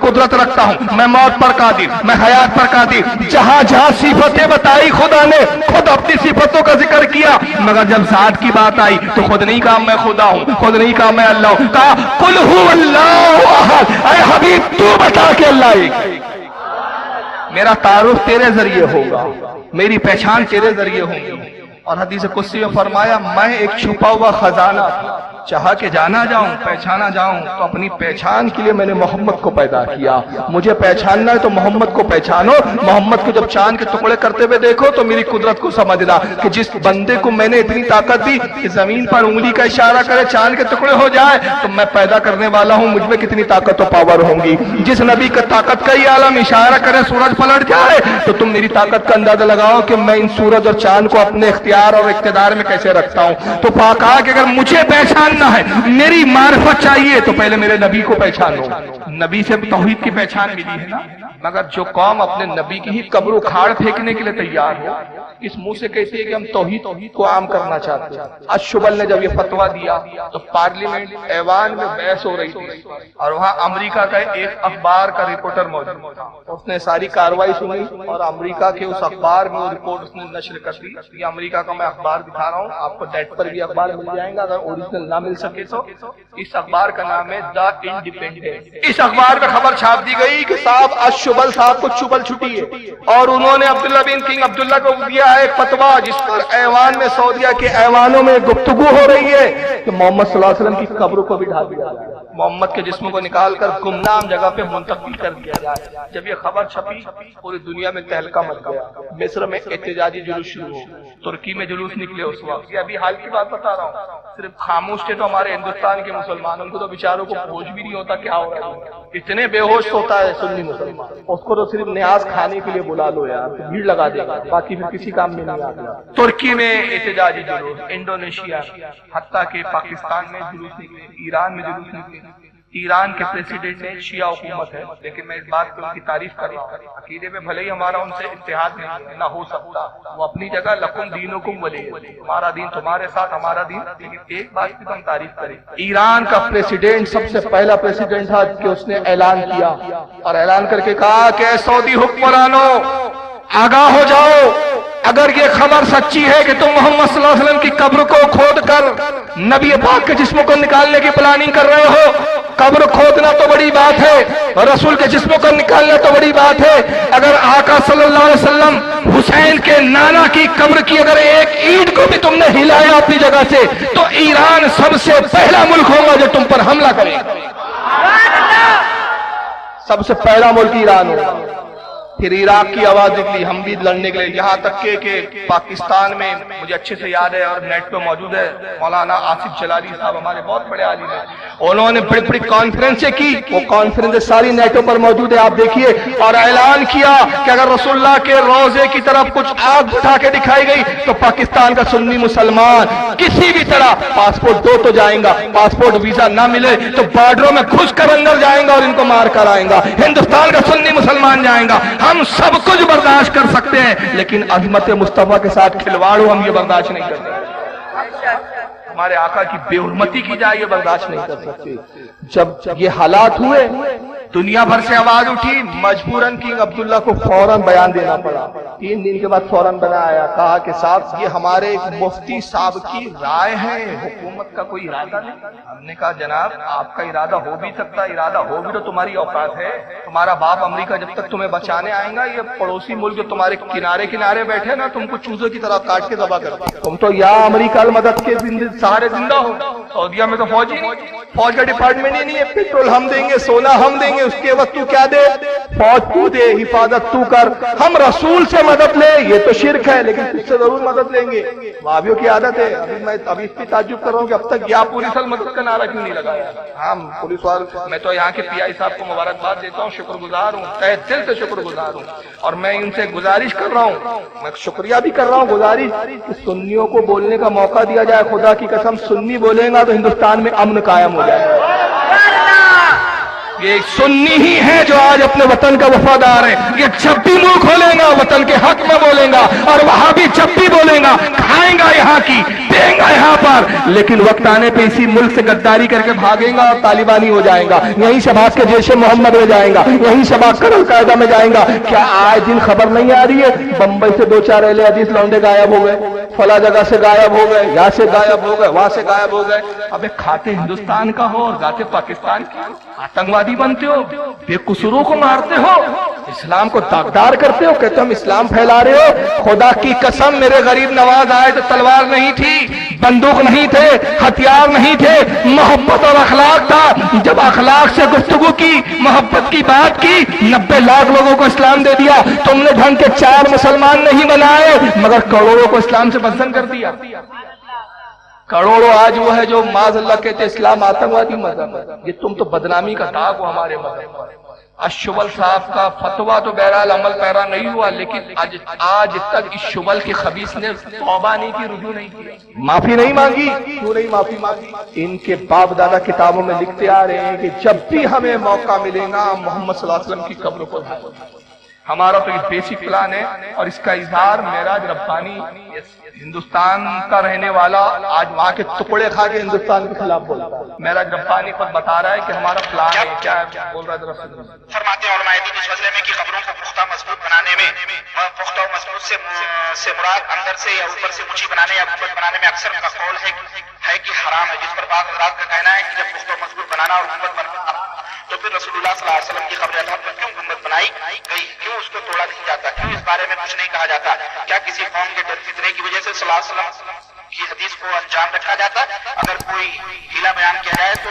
قدرت رکھتا ہوں, میں موت پر قادر, میں حیات پر قادر. جہاں جہاں صفتیں بتائی خدا نے خود اپنی صفتوں کا ذکر کیا, مگر جب ذات کی بات آئی تو خود نہیں کہا میں خدا ہوں, خود نہیں کہا میں اللہ ہوں, کہا قل هو اللہ احد. اے حبیب تو بتا کہ اللہ ایک ہے. میرا تعارف تیرے ذریعے ہوگا, میری پہچان تیرے ذریعے ہوگی. اور حدیث قدسی میں فرمایا میں ایک چھپا ہوا خزانہ, چاہا کہ جانا جاؤں پہچانا جاؤں تو اپنی پہچان کے لیے میں نے محمد کو پیدا کیا. مجھے پہچاننا ہے تو محمد کو پہچانو. محمد کو جب چاند کے ٹکڑے کرتے ہوئے دیکھو تو میری قدرت کو سمجھنا کہ جس بندے کو میں نے اتنی طاقت دی کہ زمین پر انگلی کا اشارہ کرے چاند کے ٹکڑے ہو جائے, تو میں پیدا کرنے والا ہوں, مجھ میں کتنی طاقت و پاور ہوں گی. جس نبی کا طاقت کا ہی عالم اشارہ کرے سورج پلٹ جائے تو تم میری طاقت کا اندازہ لگاؤ کہ میں ان سورج اور چاند کو اپنے اختیار اور اقتدار میں کیسے رکھتا ہوں. تو کہا کہ اگر مجھے پہچاننا ہے, میری معرفت چاہیے, تو پہلے میرے نبی کو پہچانو. نبی سے توحید کی پہچان ملی ہے نا. مگر جو قوم اپنے نبی کی ہی قبر و کھاڑ پھینکنے کے لیے تیار ہو, اس منہ سے کہتی ہے کہ ہم توحید کو عام کرنا چاہتے ہیں. اشبل نے جب یہ فتویٰ دیا تو پارلیمنٹ ایوان میں بحث ہو رہی تھی, اور وہاں امریکہ کا ایک اخبار کا رپورٹر موجود تھا. اس نے ساری کاروائی سنی اور امریکہ کے اس اخبار میں وہ رپورٹ اس نے نشر کر دی. یہ امریکہ کا میں اخبار دکھا رہا ہوں, آپ کو نیٹ پر بھی اخبار مل جائے گا, اگر اوریجنل نہ مل سکے تو. اس اخبار کا نام ہے دا انڈیپینڈنٹ. اس اخبار میں خبر چھاپ دی گئی کہ صاحب اشبل صاحب کو چبل چھٹی ہے, اور انہوں نے عبداللہ بن کنگ عبداللہ کو دیا ہے ایک فتویٰ جس پر ایوان میں سعودیہ کے ایوانوں میں گفتگو ہو رہی ہے کہ محمد صلی اللہ علیہ وسلم کی قبر کو بھی ڈھا دیا جائے, محمد کے جسم کو نکال کر گمنام جگہ پہ منتقل کر دیا جائے. جب یہ خبر چھپی پوری دنیا میں تہلکہ مچ گیا. مصر میں احتجاجی جلوس شروع ہو, ترکی میں جلوس نکلے اس وقت. یہ ابھی حال کی بات بتا رہا ہوں, صرف خاموش تھے تو ہمارے ہندوستان کے مسلمانوں کو تو بیچاروں کو ہوش بھی نہیں ہوتا کیا ہو رہا ہے. اتنے بے ہوش ہوتا ہے سنی مسلمان, اس کو تو صرف نیاز کھانے کے لیے بلا لو یار, بھیڑ لگا دے گا, باقی پھر کسی کام میں نہیں آتا. ترکی میں احتجاجی جلوس, انڈونیشیا, حتیٰ کہ پاکستان میں جلوس نکلے, ایران میں جلوس نکلے. ایران کے پریسیڈنٹ نے شیعہ حکومت ہے, لیکن میں اس بات پہ ان کی تعریف کر رہا ہوں. عقیدے میں بھلے ہی ہمارا ان سے اتحاد نہ ہو سکتا, وہ اپنی جگہ لکم دینکم ولی, ہمارا دین تمہارے ساتھ, ہمارا دین. لیکن ایک بات کی تو ہم تعریف کریں, ایران کا پریسیڈنٹ سب سے پہلا پریسیڈنٹ تھا کہ اس نے اعلان کیا, اور اعلان کر کے کہا کہ سعودی حکمرانوں آگاہ ہو جاؤ, اگر یہ خبر سچی ہے کہ تم محمد صلی اللہ علیہ وسلم کی قبر کو کھود کر نبی پاک کے جسم کو نکالنے کی پلاننگ کر رہے ہو. قبر کھودنا تو بڑی بات ہے, رسول کے جسم کو نکالنا تو بڑی بات ہے. اگر آقا صلی اللہ علیہ وسلم حسین کے نانا کی قبر کی اگر ایک اینٹ کو بھی تم نے ہلایا اپنی جگہ سے, تو ایران سب سے پہلا ملک ہوگا جو تم پر حملہ کرے. سب سے پہلا ملک ایران ہوگا. پھر عراق کی آواز نکلی, ہم بھی لڑنے کے لیے. یہاں تک کہ پاکستان میں مجھے اچھے سے یاد ہے اور نیٹ پہ موجود ہے, مولانا آصف جلالی صاحب ہمارے بہت بڑے عالم ہیں, انہوں نے بڑی بڑی کانفرنسیں کی. وہ کانفرنسیں ساری نیٹوں پر موجود ہے, آپ دیکھیے. اور اعلان کیا کہ اگر رسول اللہ کے روزے کی طرف کچھ آگ اٹھا کے دکھائی گئی تو پاکستان کا سنی مسلمان کسی بھی طرح پاسپورٹ دو تو جائیں گا, پاسپورٹ ویزا نہ ملے تو بارڈروں میں گھس کر اندر جائیں گا اور ان کو مار کر آئیں گا. ہندوستان کا سنی مسلمان جائیں گا. ہم سب کچھ برداشت کر سکتے ہیں, لیکن عظمت مصطفیٰ کے ساتھ کھلواڑ ہو ہم یہ برداشت نہیں کرتے. ہمارے آقا کی بے حرمتی کی جائے یہ برداشت نہیں کر سکتے. جب یہ حالات ہوئے دنیا بھر سے آواز اٹھی, مجبوراً کنگ عبداللہ کو فوراً بیان دینا پڑا. 3 دن کے بعد فوراً بنایا, کہا کہ صاحب یہ ہمارے مفتی صاحب کی رائے ہے, حکومت کا کوئی ارادہ نہیں. ہم نے کہا جناب آپ کا ارادہ ہو بھی سکتا, ارادہ ہو بھی تو تمہاری اوقات ہے. تمہارا باپ امریکہ جب تک تمہیں بچانے آئیں گا, یہ پڑوسی ملک جو تمہارے کنارے کنارے بیٹھے نا, تم کو چوزوں کی طرح کاٹ کے ذبح کر دیں. تم تو یا امریکہ المدد کے سہارے زندہ ہو. سعودیہ میں تو فوج ہی نہیں, فوج کا ڈپارٹمنٹ ہی نہیں ہے. پیٹرول ہم دیں گے, سونا ہم دیں گے, اس کے وقت تو کیا دے, فوج تو دے, حفاظت تو کر. ہم رسول سے مدد لے, یہ تو شرک ہے, لیکن اس سے ضرور مدد لیں گے. وہابیوں کی عادت ہے. میں ابھی اس پہ تعجب کر رہا ہوں کہ اب تک یا پولیس المدد کا نعرہ کیوں نہیں لگایا. ہم پولیس والے, میں تو یہاں کے پی آئی صاحب کو مبارکباد دیتا ہوں, شکر گزار ہوں, تہ دل سے شکر گزار ہوں. اور میں ان سے گزارش کر رہا ہوں, میں شکریہ بھی کر رہا ہوں, گزارش کہ سنیوں کو بولنے کا موقع دیا جائے. خدا کی قسم سنی بولیں گا تو ہندوستان میں امن قائم ہو جائے گا. یہ سنی ہی ہے جو آج اپنے وطن کا وفادار ہے. یہ جب بھی منہ کھولیں گا وطن کے حق میں بولیں گا, اور وہاں بھی جب بھی بولیں گا کھائیں گا یہاں کی, دیں گا یہاں پر, لیکن وقت آنے پہ اسی ملک سے غداری کر کے بھاگیں گا اور طالبانی ہو جائیں گا, یہیں سے بھاگ کے جیش محمد میں جائیں گا, یہیں سے بھاگ کر القاعدہ میں جائیں گا. کیا آج دن خبر نہیں آ رہی ہے بمبئی سے 2-4 اہل حدیث لونڈے غائب ہو گئے, فلاں جگہ سے غائب ہو گئے, یہاں سے غائب ہو گئے, وہاں سے غائب ہو گئے. ابے کھاتے ہندوستان کا ہو اور گاتے پاکستان کی, آتنکوادی بنتے ہو, بے قصوروں کو مارتے ہو, اسلام کو داغدار کرتے ہو, کہتے ہو ہم اسلام پھیلا رہے ہو. خدا کی قسم میرے غریب نواز آئے تو تلوار نہیں تھی, بندوق نہیں تھے, ہتھیار نہیں تھے, محبت اور اخلاق تھا. جب اخلاق سے گفتگو کی, محبت کی بات کی, 90 لاکھ لوگوں کو اسلام دے دیا. تم نے ڈھنگ کے 4 مسلمان نہیں بنائے مگر کروڑوں کو اسلام سے بدزن کر دیا. کروڑوں آج وہ ہے جو معاذ اللہ کہتے اسلام آتنکوادی مذہب ہے. یہ تم تو بدنامی کا داغ ہو ہمارے مذہب پر. اشبل صاحب کا فتویٰ تو بہرحال عمل پیرا نہیں ہوا, لیکن آج تک اس شبل کے خبیث نے توبہ نہیں کی, رجوع نہیں کی, معافی نہیں مانگی. کیوں نہیں معافی مانگی؟ ان کے باپ دادا کتابوں میں لکھتے آ رہے ہیں کہ جب بھی ہمیں موقع ملے گا محمد صلی اللہ علیہ وسلم کی قبر کو ڈھانپیں گے. ہمارا تو یہ بیسک پلان ہے, اور اس کا اظہار معراج ربانی ہندوستان کا رہنے والا آج وہاں کے ٹکڑے کھا کے ہندوستان کے خلاف بولتا ہے. معراج ربانی خود بتا رہا ہے کہ ہمارا پلان ہے. کیا بول رہا ہے؟ فرماتے ہیں علماء دین اس مسئلے میں کہ قبروں کو پختہ مضبوط بنانے میں, پختہ و مضبوط سے مراد اندر سے یا اوپر سے اونچی بنانے یا گنبد بنانے میں اکثر کا قول ہے کہ حرام ہے, جس پر بعض حضرات کا کہنا ہے کہ جب پختہ و مضبوط بنانا اور گنبد بنانا تو پھر رسول اللہ صلی اللہ علیہ وسلم کی قبر اطہر پر کیوں گنبد بنائی گئی, کیوں اس کو توڑا نہیں جاتا, کیوں اس بارے میں کچھ نہیں کہا جاتا؟ کیا کسی قوم کے ڈر فتنے کی وجہ سے صلی اللہ علیہ وسلم کی حدیث کو انجام رکھا جاتا؟ اگر کوئی ہیلا بیان کیا جائے تو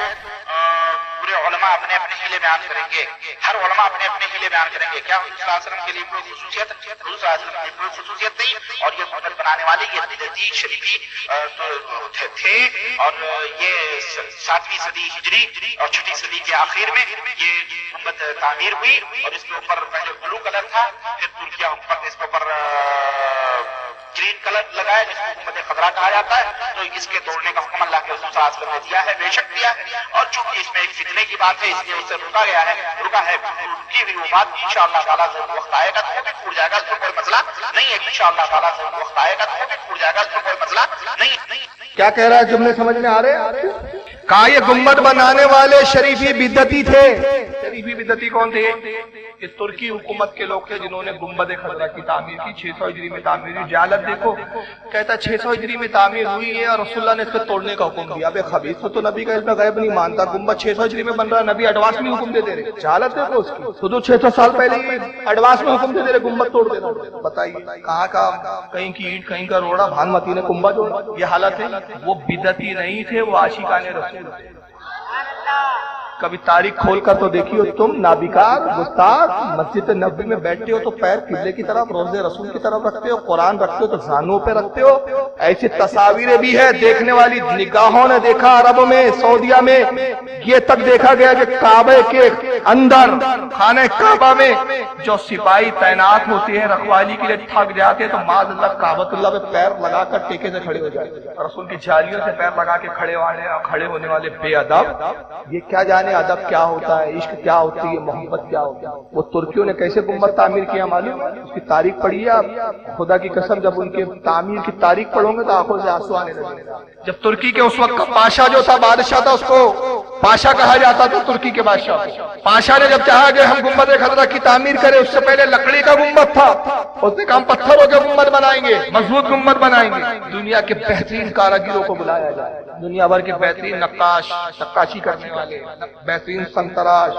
پورے علماء اپنے اپنے ہیلے بیان کریں گے, ہر علماء اپنے اپنے ہیلے بیان کریں گے. کیا حضور صلی اللہ علیہ وسلم کے لیے کوئی خصوصیت؟ حضور صلی اللہ علیہ وسلم کی کوئی خصوصیت نہیں, اور یہ گنبد بنانے والے یہ بدعتی شریفی تھے, اور یہ 7ویں صدی ہجری اور 6ٹھی صدی کے آخر میں یہ گنبد تعمیر ہوئی, اور اس کے اوپر پہلے بلو کلر تھا, پھر ترکیہ حکومت نے اس کے اوپر گرین کلر لگایا جس کو گنبد خضرا کہا جاتا ہے. تو اس کے توڑنے کا حکم اللہ کے رسول صلی اللہ علیہ وسلم نے دیا ہے, بے شک دیا ہے, اور چونکہ اس میں ایک فتنے کی بات ہے اس لیے اسے رکا گیا ہے, رکا ہے. کی ہوئی وہ بات انشاءاللہ تعالیٰ سے وقت آئے گا تو وہ بھی ٹوٹ جائے گا, اس میں کوئی مسئلہ نہیں ہے. انشاءاللہ تعالیٰ سے وقت آئے گا تو وہ بھی ٹوٹ جائے گا, اس میں کوئی مسئلہ نہیں. کیا کہہ رہا ہے جملے سمجھ میں آ رہے ہیں؟ کہا یہ گنبد بنانے والے شریفی بدعتی تھے. شریفی بدعتی کون تھے؟ یہ ترکی حکومت کے لوگ تھے جنہوں نے گنبد خضرا کی تعمیر کی. 600 ہجری میں تعمیر ہوئی. جہالت دیکھو, کہتا 600 ہجری میں تعمیر ہوئی ہے اور رسول اللہ نے اس کو توڑنے کا حکم دیا. ابے خبیث تو نبی کا علم غیب نہیں مانتا. گنبد 600 ہجری میں بن رہا ہے, نبی ایڈوانس میں حکم دے رہے. جہالت دیکھو اس کی, خود 600 سال پہلے ایڈوانس میں حکم دے رہے گنبد توڑ دینا. بتائیے کہاں کا, کہیں کی اینٹ کہیں کا روڑا, بھانمتی نے کنبہ جوڑا. یہ حالت ہے. وہ بدعتی نہیں تھے, وہ عاشقان رسول تھے. کبھی تاریخ کھول کر تو دیکھیو تم, نابیکار گستاخ, مسجد نبوی میں بیٹھتے ہو تو پیر قبلے کی طرف, روضے رسول کی طرف رکھتے ہو, قرآن رکھتے ہو تو زانوں پہ رکھتے ہو. ایسی تصاویریں بھی ہے, دیکھنے والی نگاہوں نے دیکھا عرب میں, سعودیہ میں. یہ تک دیکھا گیا کہ کعبے کے اندر خانہ کعبہ میں جو سپاہی تعینات ہوتے ہیں رکھوالی کے لیے تھک جاتے تو معاذ اللہ کعبۃ اللہ پہ پیر لگا کر ٹیکے سے کھڑے ہو جاتے. رسول کی جالیوں سے پیر لگا کے کھڑے ہونے والے بے ادب. یہ کیا جانے ادب کیا ہوتا ہے, عشق کیا ہوتی ہے, محبت کیا ہوتی ہے. وہ ترکیوں نے کیسے گنبد تعمیر کیا معلوم ہے؟ اس کی تاریخ پڑھیے آپ. خدا کی قسم جب ان کے تعمیر کی تاریخ پڑھو گے تو آنکھوں سے آنسو آنے لگے. جب ترکی کے اس وقت کا پاشا جو تھا, بادشاہ تھا, اس کو پاشا کہا جاتا تھا ترکی کے بادشاہ. پاشا نے جب چاہا کہ ہم گنبد خضرا کی تعمیر کریں, اس سے پہلے لکڑی کا گنبد تھا, اس نے کہا ہم پتھروں کے گنبد بنائیں گے, مضبوط گنبد بنائیں گے. دنیا کے بہترین کاراگروں کو بلایا جائے, دنیا بھر کے بہترین نقاش, نقاشی کرنے والے, بہترین سنتراش,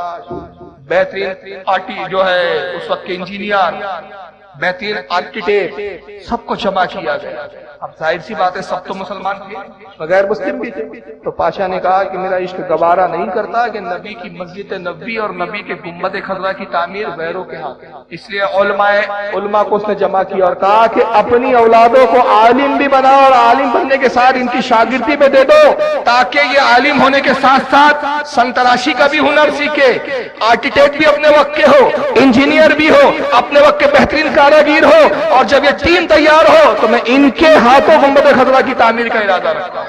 بہترین جو ہے اس وقت کے انجینئر, بہترین آرکیٹیکٹ, سب کو جمع کیا گیا. اب ظاہر سی بات ہے سب تو مسلمان تھے, غیر مسلم بھی تھے. تو پاشا نے کہا کہ میرا عشق گوارا نہیں کرتا کہ نبی کی مسجد نبوی اور نبی کے گنبد خضرا کی تعمیر غیروں کے ہاتھ. اس لیے علماء کو اس نے جمع کیا اور کہا کہ اپنی اولادوں کو عالم بھی بناؤ, اور عالم بننے کے ساتھ ان کی شاگردی پہ دے دو, تاکہ یہ عالم ہونے کے ساتھ ساتھ سنتراشی کا بھی ہنر سیکھے, آرکیٹیکٹ بھی اپنے وقت کے ہو, انجینئر بھی ہو, اپنے وقت کے بہترین کاراگیر ہو. اور جب یہ ٹیم تیار ہو تو میں ان کے ہاتھوں گنبد خضرا کی تعمیر کا ارادہ رکھتا ہوں.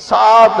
7